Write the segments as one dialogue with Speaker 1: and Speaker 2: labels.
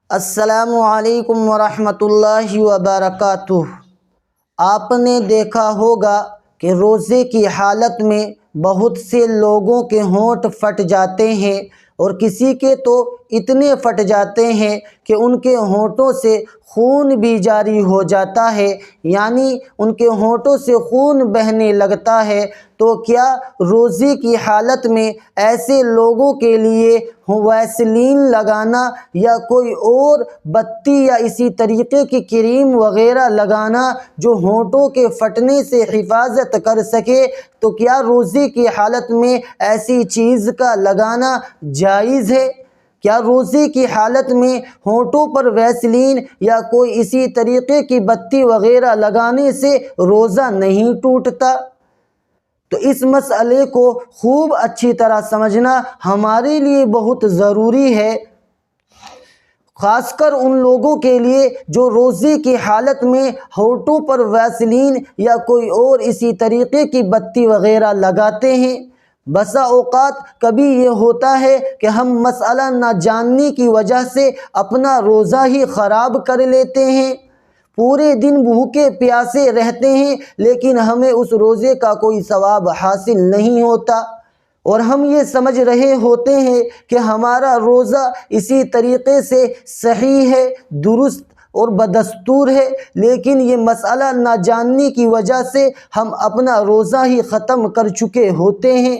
Speaker 1: السلام علیکم ورحمۃ اللہ وبرکاتہ۔ آپ نے دیکھا ہوگا کہ روزے کی حالت میں بہت سے لوگوں کے ہونٹ پھٹ جاتے ہیں، اور کسی کے تو اتنے پھٹ جاتے ہیں کہ ان کے ہونٹوں سے خون بھی جاری ہو جاتا ہے، یعنی ان کے ہونٹوں سے خون بہنے لگتا ہے۔ تو کیا روزے کی حالت میں ایسے لوگوں کے لیے ویسلین لگانا یا کوئی اور بتی یا اسی طریقے کی کریم وغیرہ لگانا جو ہونٹوں کے پھٹنے سے حفاظت کر سکے، تو کیا روزے کی حالت میں ایسی چیز کا لگانا جائز ہے؟ کیا روزے کی حالت میں ہونٹوں پر ویسلین یا کوئی اسی طریقے کی بتی وغیرہ لگانے سے روزہ نہیں ٹوٹتا؟ تو اس مسئلے کو خوب اچھی طرح سمجھنا ہمارے لیے بہت ضروری ہے، خاص کر ان لوگوں کے لیے جو روزے کی حالت میں ہونٹوں پر ویسلین یا کوئی اور اسی طریقے کی بتی وغیرہ لگاتے ہیں۔ بسا اوقات کبھی یہ ہوتا ہے کہ ہم مسئلہ نہ جاننے کی وجہ سے اپنا روزہ ہی خراب کر لیتے ہیں، پورے دن بھوکے پیاسے رہتے ہیں، لیکن ہمیں اس روزے کا کوئی ثواب حاصل نہیں ہوتا، اور ہم یہ سمجھ رہے ہوتے ہیں کہ ہمارا روزہ اسی طریقے سے صحیح ہے، درست اور بدستور ہے، لیکن یہ مسئلہ نہ جاننے کی وجہ سے ہم اپنا روزہ ہی ختم کر چکے ہوتے ہیں۔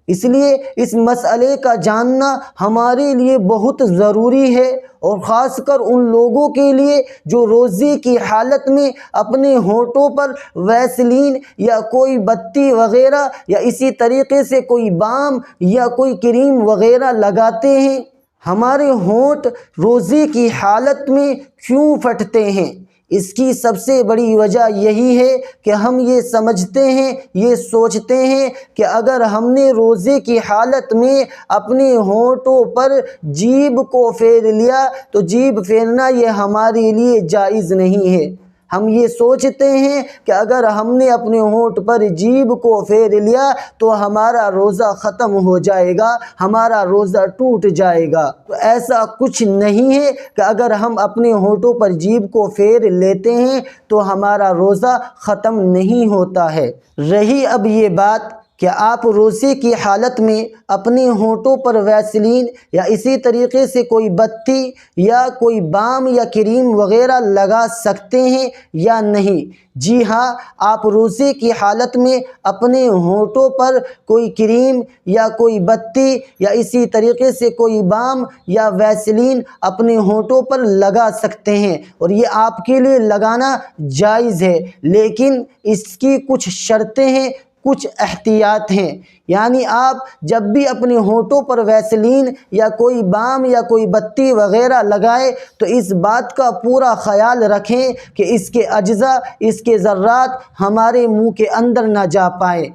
Speaker 1: اس لیے اس مسئلے کا جاننا ہمارے لیے بہت ضروری ہے، اور خاص کر ان لوگوں کے لیے جو روزے کی حالت میں اپنے ہونٹوں پر ویسلین یا کوئی بتی وغیرہ یا اسی طریقے سے کوئی بام یا کوئی کریم وغیرہ لگاتے ہیں۔ ہمارے ہونٹ روزے کی حالت میں کیوں پھٹتے ہیں؟ اس کی سب سے بڑی وجہ یہی ہے کہ ہم یہ سمجھتے ہیں، یہ سوچتے ہیں کہ اگر ہم نے روزے کی حالت میں اپنے ہونٹوں پر جیب کو پھیر لیا تو جیب پھیرنا یہ ہمارے لیے جائز نہیں ہے۔ ہم یہ سوچتے ہیں کہ اگر ہم نے اپنے ہونٹ پر جیب کو پھیر لیا تو ہمارا روزہ ختم ہو جائے گا، ہمارا روزہ ٹوٹ جائے گا۔ تو ایسا کچھ نہیں ہے کہ اگر ہم اپنے ہونٹوں پر جیب کو پھیر لیتے ہیں تو ہمارا روزہ ختم نہیں ہوتا ہے۔ رہی اب یہ بات کہ آپ روزے کی حالت میں اپنے ہونٹوں پر ویسلین یا اسی طریقے سے کوئی بتی یا کوئی بام یا کریم وغیرہ لگا سکتے ہیں یا نہیں؟ جی ہاں، آپ روزے کی حالت میں اپنے ہونٹوں پر کوئی کریم یا کوئی بتی یا اسی طریقے سے کوئی بام یا ویسلین اپنے ہونٹوں پر لگا سکتے ہیں، اور یہ آپ کے لیے لگانا جائز ہے، لیکن اس کی کچھ شرطیں ہیں، کچھ احتیاط ہیں۔ یعنی آپ جب بھی اپنے ہونٹوں پر ویسلین یا کوئی بام یا کوئی بتی وغیرہ لگائے تو اس بات کا پورا خیال رکھیں کہ اس کے اجزاء، اس کے ذرات ہمارے منہ کے اندر نہ جا پائیں۔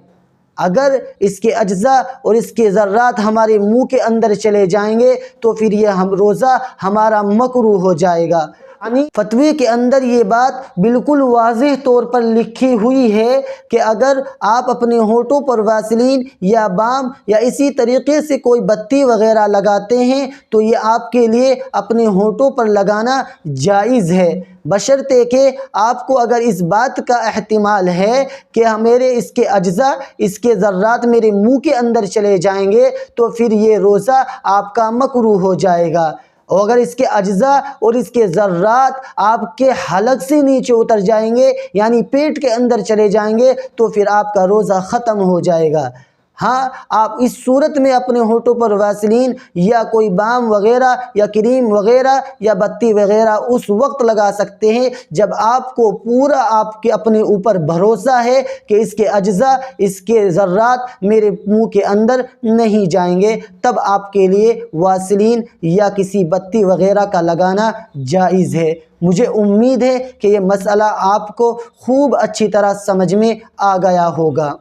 Speaker 1: اگر اس کے اجزاء اور اس کے ذرات ہمارے منہ کے اندر چلے جائیں گے تو پھر یہ روزہ ہمارا مکروہ ہو جائے گا۔ یعنی فتوی کے اندر یہ بات بالکل واضح طور پر لکھی ہوئی ہے کہ اگر آپ اپنے ہونٹوں پر ویسلین یا بام یا اسی طریقے سے کوئی بتی وغیرہ لگاتے ہیں تو یہ آپ کے لیے اپنے ہونٹوں پر لگانا جائز ہے، بشرطے کہ آپ کو اگر اس بات کا احتمال ہے کہ میرے اس کے اجزاء، اس کے ذرات میرے منہ کے اندر چلے جائیں گے تو پھر یہ روزہ آپ کا مکروہ ہو جائے گا، اور اگر اس کے اجزاء اور اس کے ذرات آپ کے حلق سے نیچے اتر جائیں گے یعنی پیٹ کے اندر چلے جائیں گے تو پھر آپ کا روزہ ختم ہو جائے گا۔ ہاں، آپ اس صورت میں اپنے ہونٹوں پر ویسلین یا کوئی بام وغیرہ یا کریم وغیرہ یا بتی وغیرہ اس وقت لگا سکتے ہیں جب آپ کو پورا آپ کے اپنے اوپر بھروسہ ہے کہ اس کے اجزاء، اس کے ذرات میرے منہ کے اندر نہیں جائیں گے، تب آپ کے لیے ویسلین یا کسی بتی وغیرہ کا لگانا جائز ہے۔ مجھے امید ہے کہ یہ مسئلہ آپ کو خوب اچھی طرح سمجھ میں آ گیا ہوگا۔